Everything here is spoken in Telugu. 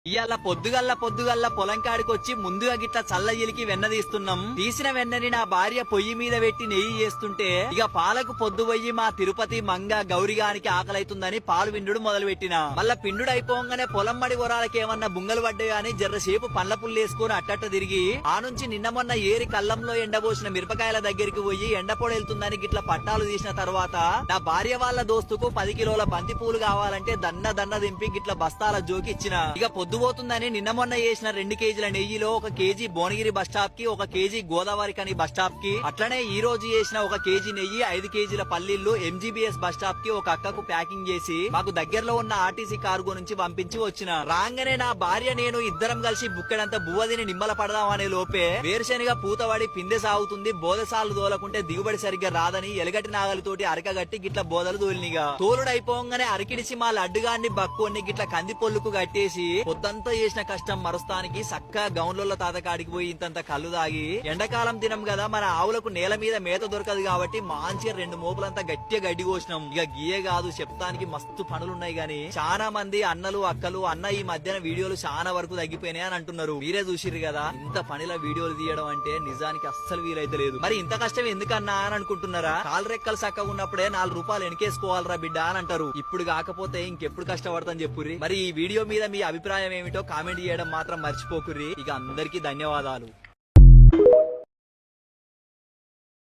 ఇయాల పొద్దుగల్ల పొలం కాడికొచ్చి ముందుగా గిట్ల చల్ల ఇలికి వెన్న తీస్తున్నాం. తీసిన వెన్నని నా భార్య పొయ్యి మీద పెట్టి నెయ్యి చేస్తుంటే ఇక పాలకు పొద్దు పోయి మా తిరుపతి మంగ గౌరిగానికి ఆకలైతుందని పాలు విండుడు మొదలు పెట్టిన. మళ్ళా పిండుడు అయిపోగానే పొలం మడి వరాలకి ఏమన్నా బుంగలు పడ్డాయని జర్రసేపు పండ్ల పుల్లేసుకుని అట్టట్ట తిరిగి ఆ నుంచి నిన్న మొన్న ఏరి కళ్ళంలో ఎండబోసిన మిరపకాయల దగ్గరికి పోయి ఎండపొడ వెళ్తుందని గిట్ల పట్టాలు తీసిన తర్వాత నా భార్య వాళ్ళ దోస్తుకు 10 కిలోల బంతి పూలు కావాలంటే దన్న దింపి గిట్ల బస్తాల జోకి ఇచ్చిన. ఇక పొద్దుపోతుందని నిన్న మొన్న చేసిన 2 కేజీల నెయ్యిలో 1 కేజీ భువనగిరి బస్ స్టాప్ కి 1 కేజీ గోదావరి కని బస్ స్టాప్ కి అట్లనే ఈ రోజు చేసిన 1 కేజీ నెయ్యి 5 కేజీల పల్లీళ్లు ఎంజీబీఎస్ బస్ స్టాప్ కి ఒక అక్కకు ప్యాకింగ్ చేసి మాకు దగ్గరలో ఉన్న ఆర్టీసీ కార్గో నుంచి పంపించి వచ్చిన. రాగానే నా భార్య నేను ఇద్దరం కలిసి బుక్కెడంత బువ్వదిని నిమ్మల పడదాం అనే లోపే వేరుశనిగా పూతవాడి పిందె సాగుతుంది, బోదసాలు దోలకుంటే దిగుబడి సరిగ్గా రాదని ఎలగటి నాగలితోటి అరకగట్టి గిట్ల బోదలు దోలినిగా తోలుడైపోగానే అరికిడిసి మా లడ్డుగాన్ని బక్కుని గిట్ల కంది పొల్లుకు కట్టేసి పొద్దంతా చేసిన కష్టం మరుస్తానికి సక్కా గౌన్ల తాతకాడికి పోయి ఇంతంత కళ్ళు దాగి ఎండాకాలం దినం కదా మన ఆవులకు నేల మీద మేత దొరకదు కాబట్టి మంచిగా 2 మోపులంతా గట్టిగా గడ్డి కోసినాం. ఇక గియే కాదు చెప్తానికి మస్తు పనులున్నాయి గాని చాలా మంది అన్నలు అక్కలు అన్న ఈ మధ్యన వీడియోలు చాలా వరకు తగ్గిపోయినాయి అని అంటున్నారు. మీరే చూసిర్రు కదా ఇంత పనిలా వీడియోలు తీయడం అంటే నిజానికి అస్సలు వీలైతే లేదు. మరి ఇంత కష్టం ఎందుకన్నా అని అనుకుంటున్నారా? కాలు రెక్కలు చక్కగా ఉన్నప్పుడే 4 రూపాయలు వెనకేసుకోవాలరా బిడ్డ అని అంటారు. ఇప్పుడు కాకపోతే ఇంకెప్పుడు కష్టపడతాను చెప్పుర్రి. మరి ఈ వీడియో మీద మీ అభిప్రాయం ఏమిటో కామెంట్ చేయడం మాత్రం మర్చిపోకుర్రి. ఇక అందరికీ ధన్యవాదాలు.